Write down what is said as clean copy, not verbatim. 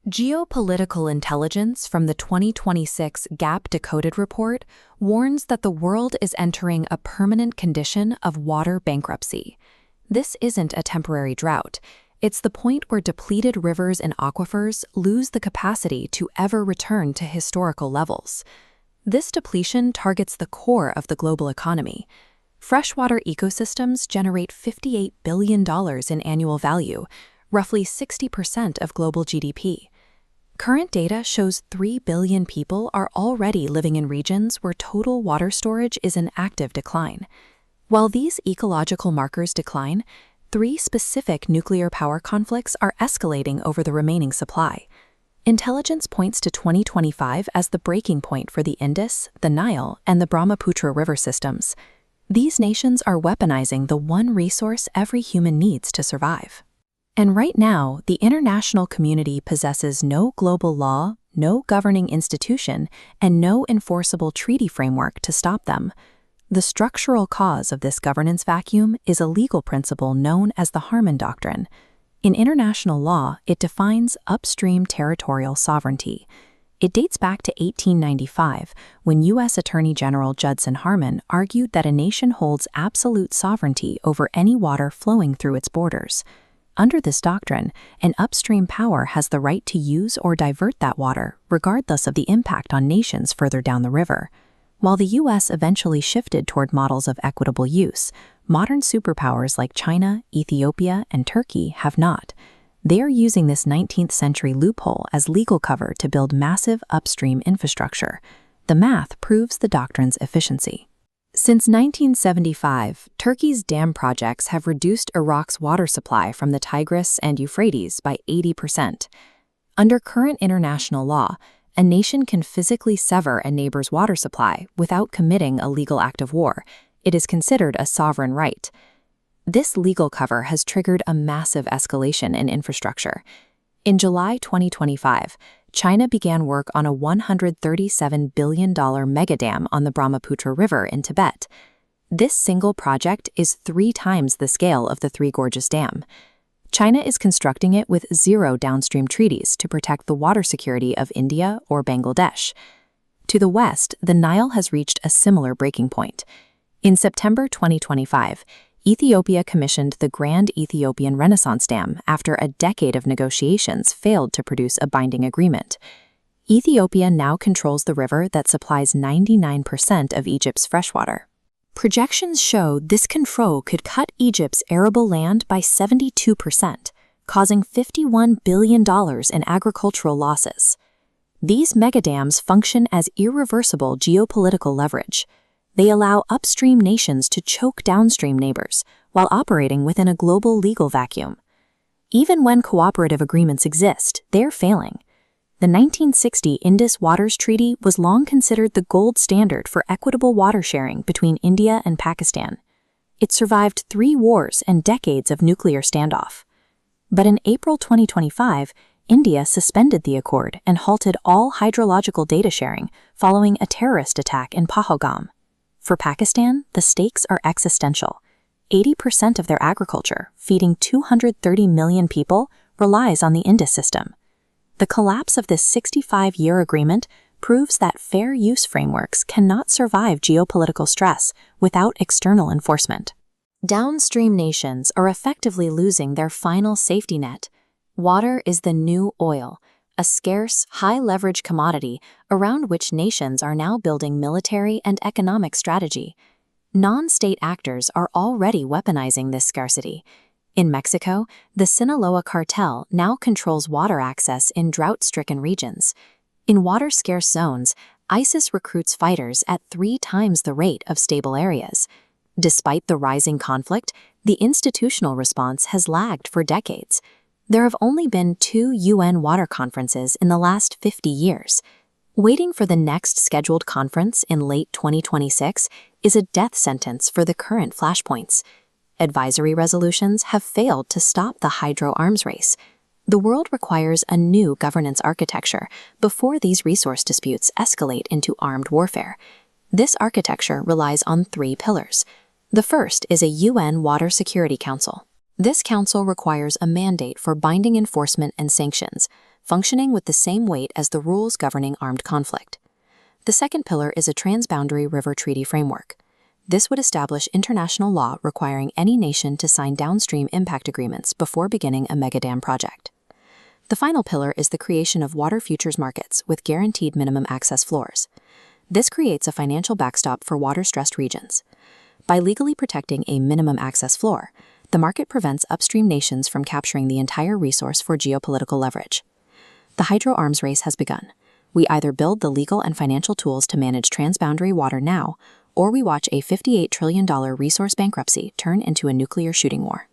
Geopolitical intelligence from the 2026 GAP Decoded report warns that the world is entering a permanent condition of water bankruptcy. This isn't a temporary drought. It's the point where depleted rivers and aquifers lose the capacity to ever return to historical levels. This depletion targets the core of the global economy. Freshwater ecosystems generate $58 billion in annual value, roughly 60% of global GDP. Current data shows 3 billion people are already living in regions where total water storage is in active decline. While these ecological markers decline, 3 specific nuclear power conflicts are escalating over the remaining supply. Intelligence points to 2025 as the breaking point for the Indus, the Nile, and the Brahmaputra river systems. These nations are weaponizing the one resource every human needs to survive. And right now, the international community possesses no global law, no governing institution, and no enforceable treaty framework to stop them. The structural cause of this governance vacuum is a legal principle known as the Harmon Doctrine. In international law, it defines upstream territorial sovereignty. It dates back to 1895, when U.S. Attorney General Judson Harmon argued that a nation holds absolute sovereignty over any water flowing through its borders. Under this doctrine, an upstream power has the right to use or divert that water, regardless of the impact on nations further down the river. While the U.S. eventually shifted toward models of equitable use, modern superpowers like China, Ethiopia, and Turkey have not. They are using this 19th century loophole as legal cover to build massive upstream infrastructure. The math proves the doctrine's efficiency. Since 1975, Turkey's dam projects have reduced Iraq's water supply from the Tigris and Euphrates by 80%. Under current international law, a nation can physically sever a neighbor's water supply without committing a legal act of war. It is considered a sovereign right. This legal cover has triggered a massive escalation in infrastructure. In July 2025, China began work on a $137 billion megadam on the Brahmaputra River in Tibet. This single project is 3 times the scale of the Three Gorges Dam. China is constructing it with 0 downstream treaties to protect the water security of India or Bangladesh. To the west, the Nile has reached a similar breaking point. In September 2025, Ethiopia commissioned the Grand Ethiopian Renaissance Dam after a decade of negotiations failed to produce a binding agreement. Ethiopia now controls the river that supplies 99% of Egypt's freshwater. Projections show this control could cut Egypt's arable land by 72%, causing $51 billion in agricultural losses. These megadams function as irreversible geopolitical leverage. They allow upstream nations to choke downstream neighbors while operating within a global legal vacuum. Even when cooperative agreements exist, they're failing. The 1960 Indus Waters Treaty was long considered the gold standard for equitable water sharing between India and Pakistan. It survived 3 wars and decades of nuclear standoff. But in April 2025, India suspended the accord and halted all hydrological data sharing following a terrorist attack in Pahalgam. For Pakistan, the stakes are existential. 80% of their agriculture, feeding 230 million people, relies on the Indus system. The collapse of this 65-year agreement proves that fair use frameworks cannot survive geopolitical stress without external enforcement. Downstream nations are effectively losing their final safety net. Water is the new oil, a scarce, high-leverage commodity around which nations are now building military and economic strategy. Non-state actors are already weaponizing this scarcity. In Mexico, the Sinaloa cartel now controls water access in drought-stricken regions. In water-scarce zones, ISIS recruits fighters at 3 times the rate of stable areas. Despite the rising conflict, the institutional response has lagged for decades. There have only been 2 UN water conferences in the last 50 years. Waiting for the next scheduled conference in late 2026 is a death sentence for the current Flashpoints. Advisory resolutions have failed to stop the hydro arms race. The world requires a new governance architecture before these resource disputes escalate into armed warfare. This architecture relies on 3 pillars. The first is a UN Water Security Council. This council requires a mandate for binding enforcement and sanctions, functioning with the same weight as the rules governing armed conflict. The second pillar is a transboundary river treaty framework. This would establish international law requiring any nation to sign downstream impact agreements before beginning a megadam project. The final pillar is the creation of water futures markets with guaranteed minimum access floors. This creates a financial backstop for water-stressed regions. By legally protecting a minimum access floor, the market prevents upstream nations from capturing the entire resource for geopolitical leverage. The hydro arms race has begun. We either build the legal and financial tools to manage transboundary water now, or we watch a $58 trillion resource bankruptcy turn into a nuclear shooting war.